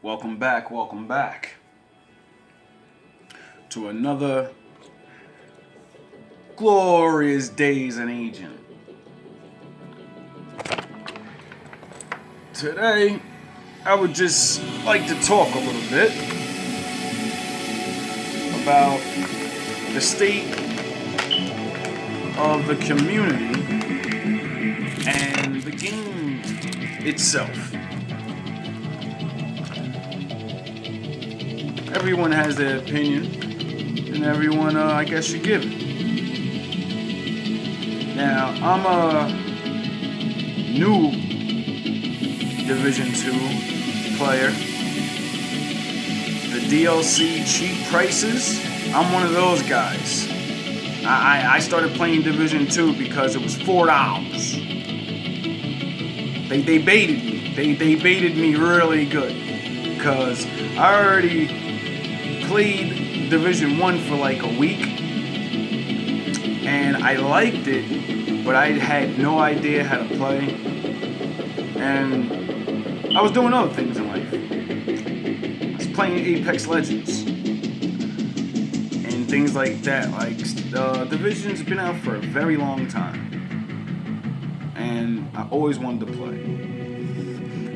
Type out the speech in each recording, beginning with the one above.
Welcome back to another glorious days in Agent. Today, I would just like to talk a little bit about the state of the community and the game itself. Everyone has their opinion, and everyone, I guess, should give it. Now, I'm a new Division 2 player. The DLC cheap prices, I'm one of those guys. I started playing Division 2 because it was $4. They baited me. They baited me really good. Because I already played Division 1 for like a week. And I liked it, but I had no idea how to play. And I was doing other things in life. I was playing Apex Legends. And things like that. Like, Division's been out for a very long time. And I always wanted to play.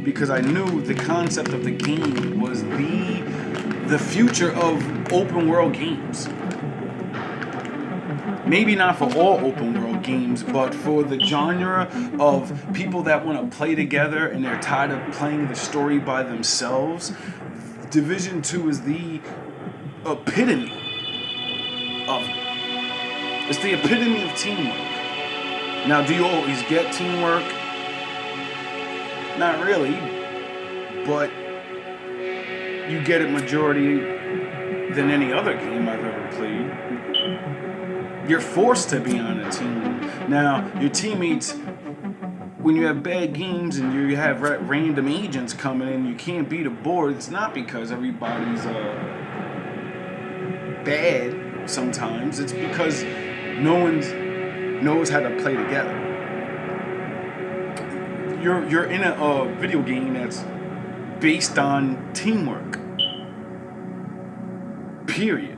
Because I knew the concept of the game was the future of open world games. Maybe not for all open world games, but for the genre of people that want to play together and they're tired of playing the story by themselves. Division 2 is the epitome of it. It's the epitome of teamwork. Now, do you always get teamwork? Not really, but you get it majority than any other game I've ever played. You're forced to be on a team. Now, your teammates, when you have bad games and you have random agents coming in, you can't beat a board. It's not because everybody's bad sometimes. It's because no one knows how to play together. You're in a video game that's based on teamwork. Period.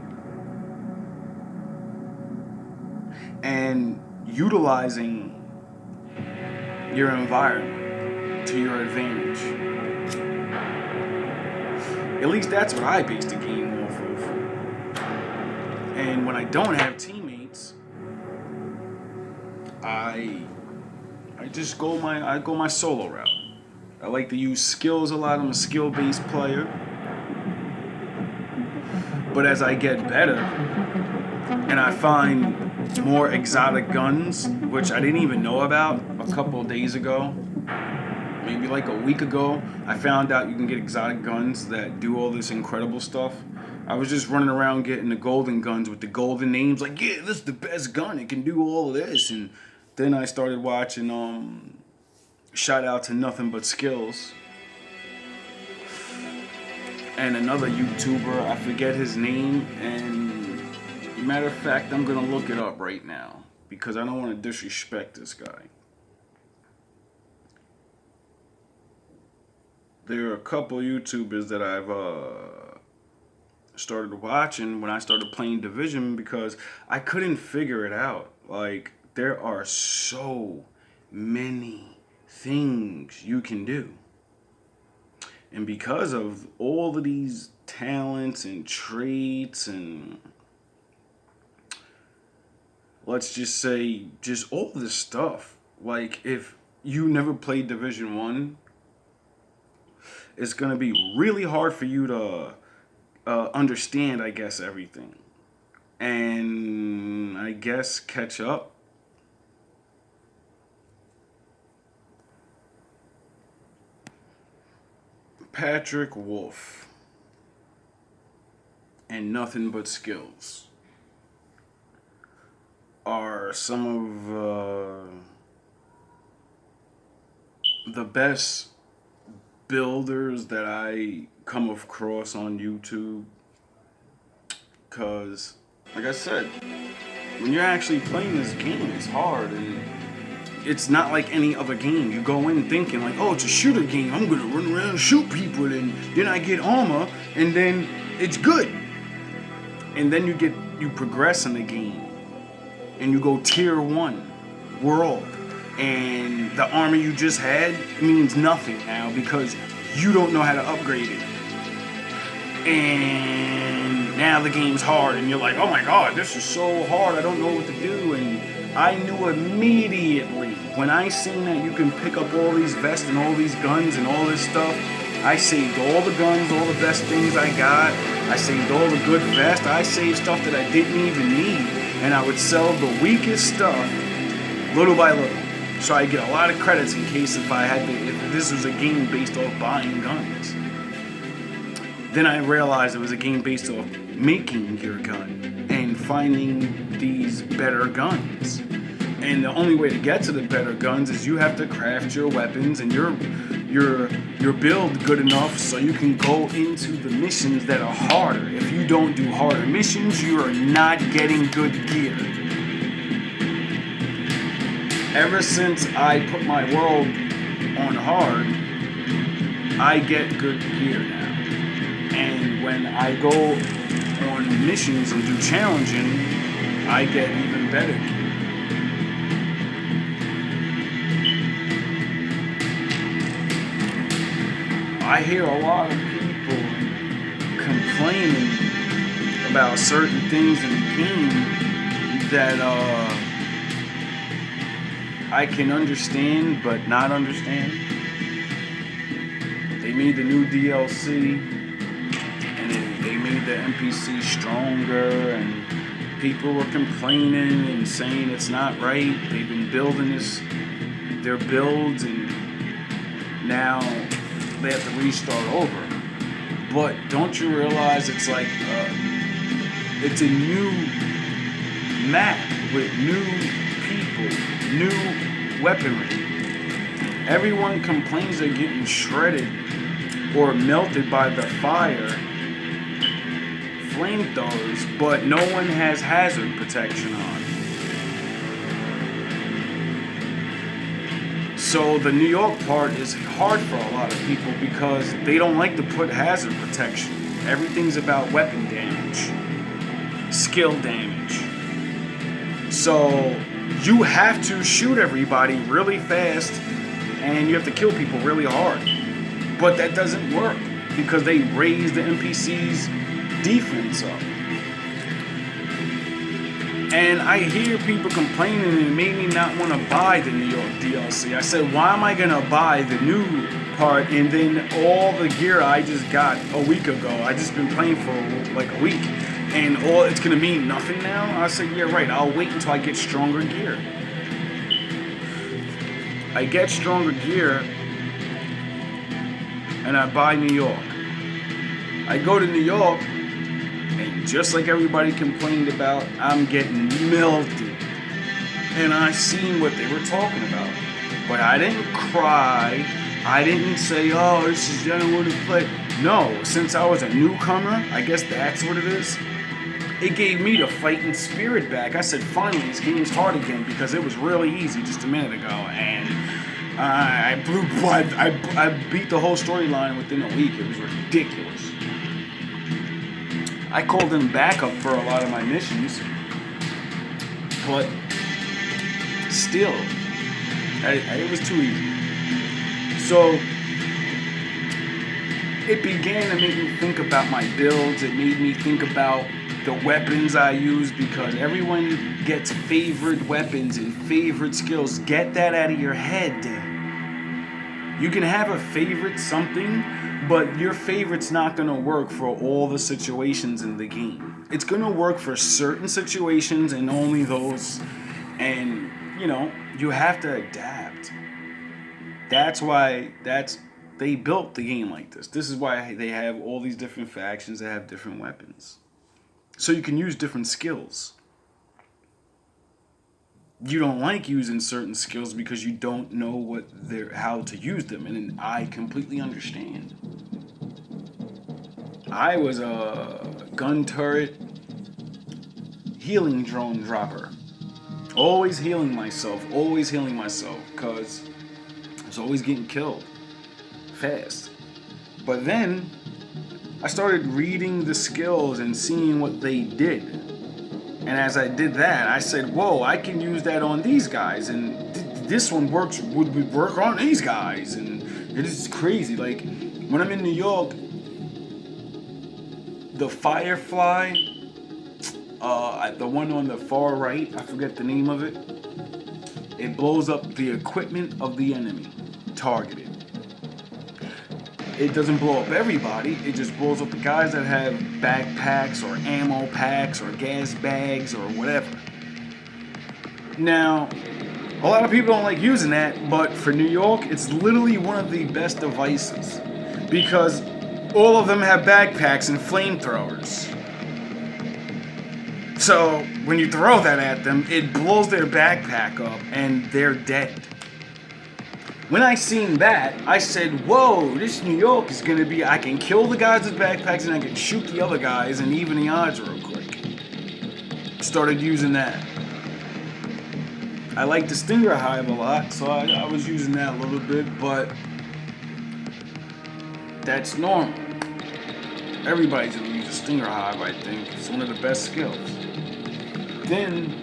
And utilizing your environment to your advantage. At least that's what I base the game off of. And when I don't have teammates, I just go my solo route. I like to use skills a lot. I'm a skill-based player. But as I get better and I find more exotic guns, which I didn't even know about a couple of days ago, maybe like a week ago, I found out you can get exotic guns that do all this incredible stuff. I was just running around getting the golden guns with the golden names, like, yeah, this is the best gun. It can do all of this. And then I started watching, shout out to Nothing But Skills. And another YouTuber, I forget his name, and matter of fact, I'm gonna look it up right now because I don't want to disrespect this guy. There are a couple YouTubers that I've started watching when I started playing Division because I couldn't figure it out. Like, there are so many things you can do. And because of all of these talents and traits and, let's just say, just all this stuff. Like, if you never played Division 1, it's going to be really hard for you to understand, I guess, everything. And I guess catch up. Patrick Wolf and Nothing But Skills are some of the best builders that I come across on YouTube. Because, like I said, when you're actually playing this game, it's hard. And it's not like any other game. You go in thinking like, oh, it's a shooter game. I'm gonna run around and shoot people, and then I get armor, and then it's good. And then you progress in the game, and you go tier 1 world, and the armor you just had means nothing now because you don't know how to upgrade it. And now the game's hard, and you're like, oh my god, this is so hard, I don't know what to do. And I knew immediately when I seen that you can pick up all these vests and all these guns and all this stuff. I saved all the guns, all the best things I got. I saved all the good vests. I saved stuff that I didn't even need, and I would sell the weakest stuff little by little. So I get a lot of credits in case if this was a game based off buying guns. Then I realized it was a game based off making your gun and finding these better guns. And the only way to get to the better guns is you have to craft your weapons and your build good enough so you can go into the missions that are harder. If you don't do harder missions, you are not getting good gear. Ever since I put my world on hard, I get good gear now. And when I go on missions and do challenging, I get even better gear. I hear a lot of people complaining about certain things in the game that I can understand but not understand. They made the new DLC and they made the NPC stronger, and people were complaining and saying it's not right. They've been building their builds, and now they have to restart over. But don't you realize it's like it's a new map with new people, new weaponry. Everyone complains they're getting shredded or melted by the fire flamethrowers, but no one has hazard protection on. So the New York part is hard for a lot of people because they don't like to put hazard protection. Everything's about weapon damage, skill damage. So you have to shoot everybody really fast and you have to kill people really hard. But that doesn't work because they raise the NPC's defense up. And I hear people complaining, and it made me not want to buy the New York DLC. I said, why am I going to buy the new part and then all the gear I just got a week ago? I just been playing for like a week, and all it's going to mean nothing now? I said, yeah, right, I'll wait until I get stronger gear. I get stronger gear, and I buy New York. I go to New York, and just like everybody complained about, I'm getting melted. And I seen what they were talking about. But I didn't cry. I didn't say, oh, this is, I don't want to play. No, since I was a newcomer, I guess that's what it is. It gave me the fighting spirit back. I said, finally, this game's hard again because it was really easy just a minute ago. And I beat the whole storyline within a week. It was ridiculous. I called in backup for a lot of my missions, but still, it was too easy. So it began to make me think about my builds. It made me think about the weapons I use because everyone gets favorite weapons and favorite skills. Get that out of your head. You can have a favorite something, but your favorite's not going to work for all the situations in the game. It's going to work for certain situations and only those. And, you have to adapt. That's why they built the game like this. This is why they have all these different factions that have different weapons. So you can use different skills. You don't like using certain skills because you don't know how to use them, and I completely understand. I was a gun turret healing drone dropper Always healing myself, because I was always getting killed fast. But then I started reading the skills and seeing what they did. And as I did that, I said, whoa, I can use that on these guys. And this one would work on these guys. And it is crazy. Like, when I'm in New York, the Firefly, the one on the far right, I forget the name of it, it blows up the equipment of the enemy targeted. It doesn't blow up everybody, it just blows up the guys that have backpacks or ammo packs or gas bags or whatever. Now, a lot of people don't like using that, but for New York, it's literally one of the best devices because all of them have backpacks and flamethrowers. So when you throw that at them, it blows their backpack up and they're dead. When I seen that, I said, whoa, this New York is going to be, I can kill the guys with backpacks and I can shoot the other guys and even the odds real quick. Started using that. I like the Stinger Hive a lot, so I was using that a little bit, but that's normal. Everybody's going to use a Stinger Hive, I think. It's one of the best skills. Then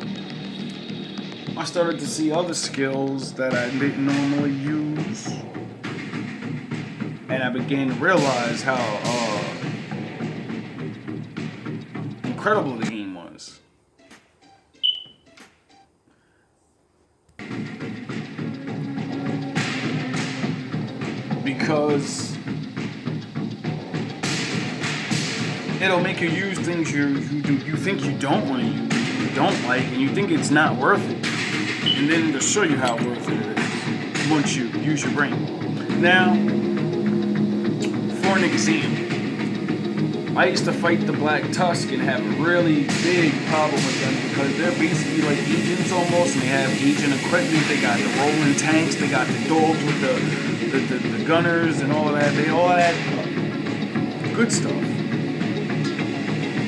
I started to see other skills that I didn't normally use, and I began to realize how incredible the game was. Because it'll make you use things you think you don't want to use, you don't like, and you think it's not worth it. And then to show you how worth it is once you use your brain. Now, for an example, I used to fight the Black Tusk and have a really big problem with them because they're basically like agents almost, and they have agent equipment. They got the rolling tanks, they got the dogs with the gunners and all of that. They all had good stuff.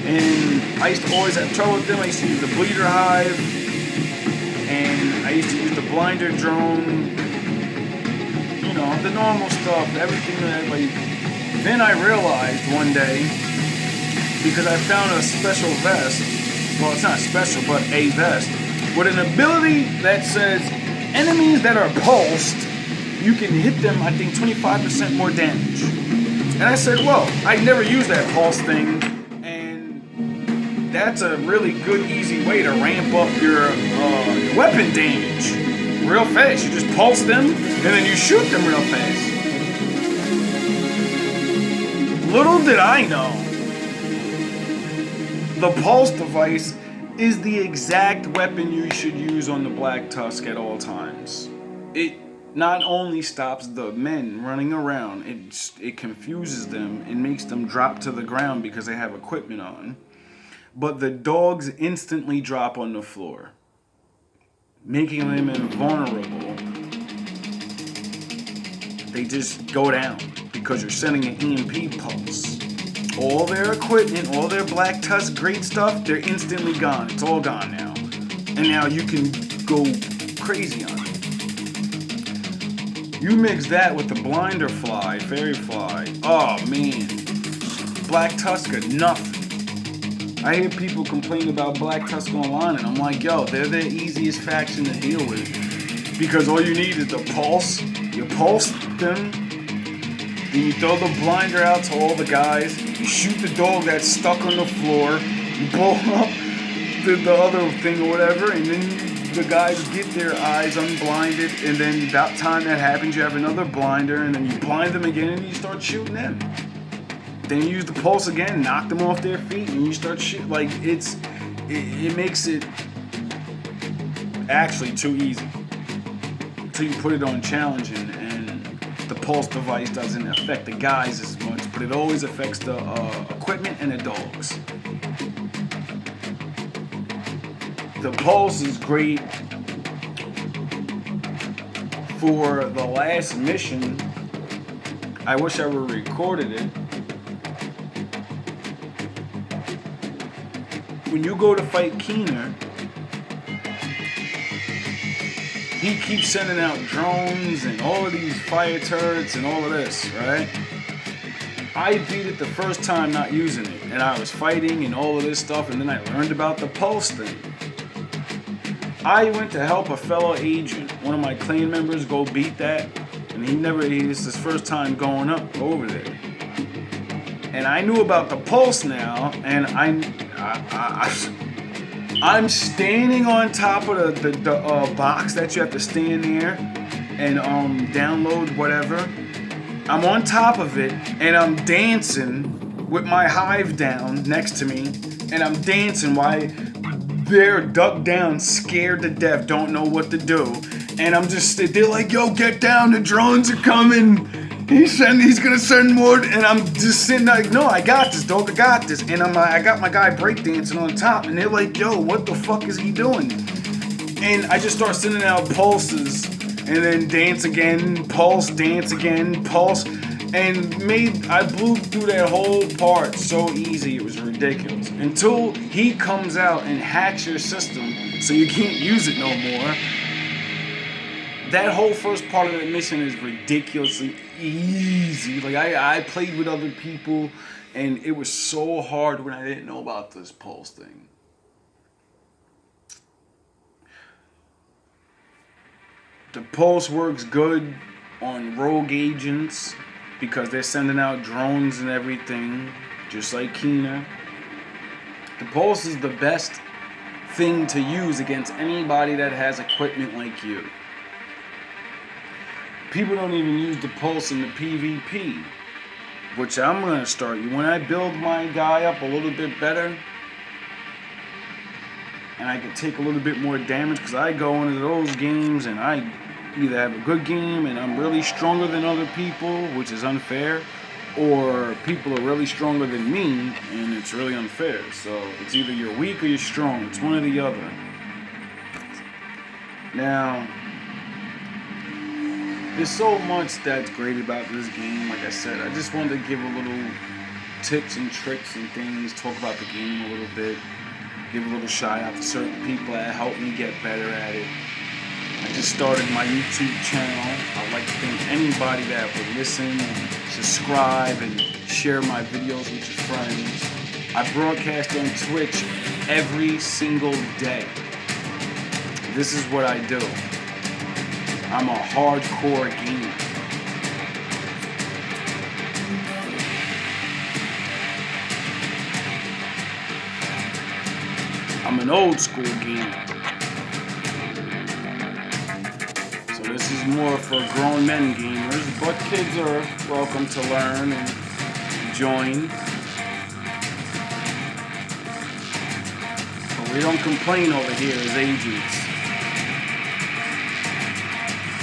And I used to always have trouble with them. I used to use the Bleeder Hive. And I used to use the blinder drone, you know, the normal stuff, everything that everybody. Then I realized one day, because I found a special vest, well, it's not special, but a vest, with an ability that says enemies that are pulsed, you can hit them, I think, 25% more damage. And I said, well, I never used that pulse thing. That's a really good, easy way to ramp up your weapon damage real fast. You just pulse them, and then you shoot them real fast. Little did I know, the pulse device is the exact weapon you should use on the Black Tusk at all times. It not only stops the men running around, it confuses them and makes them drop to the ground because they have equipment on. But the dogs instantly drop on the floor, making them invulnerable. They just go down because you're sending an EMP pulse. All their equipment, all their Black Tusk great stuff, they're instantly gone. It's all gone now. And now you can go crazy on it. You mix that with the Blinder Fly, Fairy Fly. Oh man, Black Tusk are nothing. I hear people complain about Black Tusk online, and I'm like, yo, they're the easiest faction to deal with. Because all you need is the pulse. You pulse them, then you throw the blinder out to all the guys. You shoot the dog that's stuck on the floor. You blow up the other thing or whatever, and then the guys get their eyes unblinded, and then about time that happens, you have another blinder, and then you blind them again, and you start shooting them. Then you use the pulse again, knock them off their feet, and you start shooting. Like, it makes it actually too easy until you put it on challenging, and the pulse device doesn't affect the guys as much, but it always affects the equipment and the dogs. The pulse is great for the last mission. I wish I would have recorded it. When you go to fight Keener, he keeps sending out drones and all of these fire turrets and all of this, right? I beat it the first time not using it, and I was fighting and all of this stuff, and then I learned about the pulse thing. I went to help a fellow agent, one of my clan members, go beat that, and it's his first time going up over there. And I knew about the pulse now, and I'm standing on top of the box that you have to stand there and download whatever. I'm on top of it, and I'm dancing with my hive down next to me, and I'm dancing while they're ducked down, scared to death, don't know what to do. And I'm just, they're like, yo, get down, the drones are coming. He's gonna send more, and I'm just sitting like, no, I got this, dog, I got this. And I got my guy breakdancing on top, and they're like, yo, what the fuck is he doing? And I just start sending out pulses, and then dance again, pulse, dance again, pulse, and I blew through that whole part so easy, it was ridiculous. Until he comes out and hacks your system so you can't use it no more. That whole first part of the mission is ridiculously easy. Like, I played with other people, and it was so hard when I didn't know about this pulse thing. The pulse works good on rogue agents because they're sending out drones and everything, just like Kina. The pulse is the best thing to use against anybody that has equipment like you. People don't even use the pulse in the PvP, which I'm going to start. When I build my guy up a little bit better, and I can take a little bit more damage, because I go into those games and I either have a good game and I'm really stronger than other people, which is unfair, or people are really stronger than me and it's really unfair. So it's either you're weak or you're strong. It's one or the other. Now, there's so much that's great about this game. Like I said, I just wanted to give a little tips and tricks and things, talk about the game a little bit, give a little shout out to certain people that helped me get better at it. I just started my YouTube channel. I'd like to thank anybody that would listen and subscribe and share my videos with your friends. I broadcast on Twitch every single day. This is what I do. I'm a hardcore gamer. I'm an old school gamer. So this is more for grown men gamers, but kids are welcome to learn and join. But we don't complain over here as agents.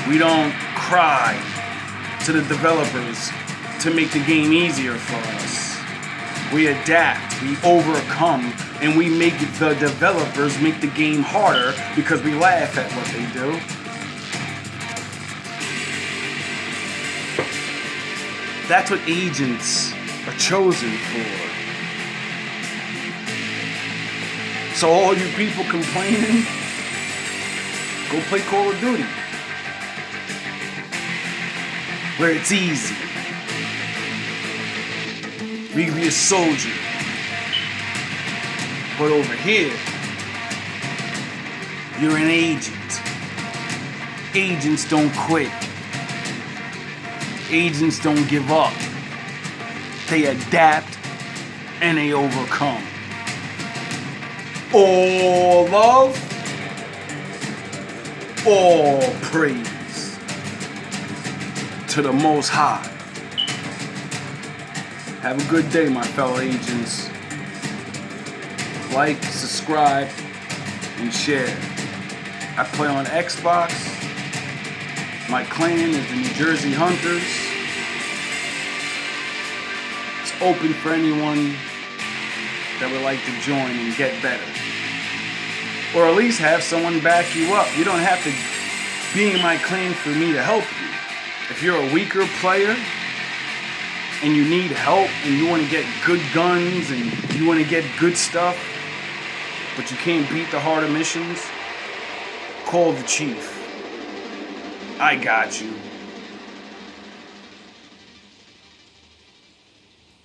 We don't cry to the developers to make the game easier for us. We adapt, we overcome, and we make the developers make the game harder because we laugh at what they do. That's what agents are chosen for. So all you people complaining, go play Call of Duty, where it's easy. We can be a soldier. But over here, you're an agent. Agents don't quit. Agents don't give up. They adapt and they overcome. All love, all praise to the Most High. Have a good day, my fellow agents. Like, subscribe, and share. I play on Xbox. My clan is the New Jersey Hunters. It's open for anyone that would like to join and get better. Or at least have someone back you up. You don't have to be in my clan for me to help you. If you're a weaker player and you need help and you want to get good guns and you want to get good stuff, but you can't beat the harder missions, call the chief. I got you.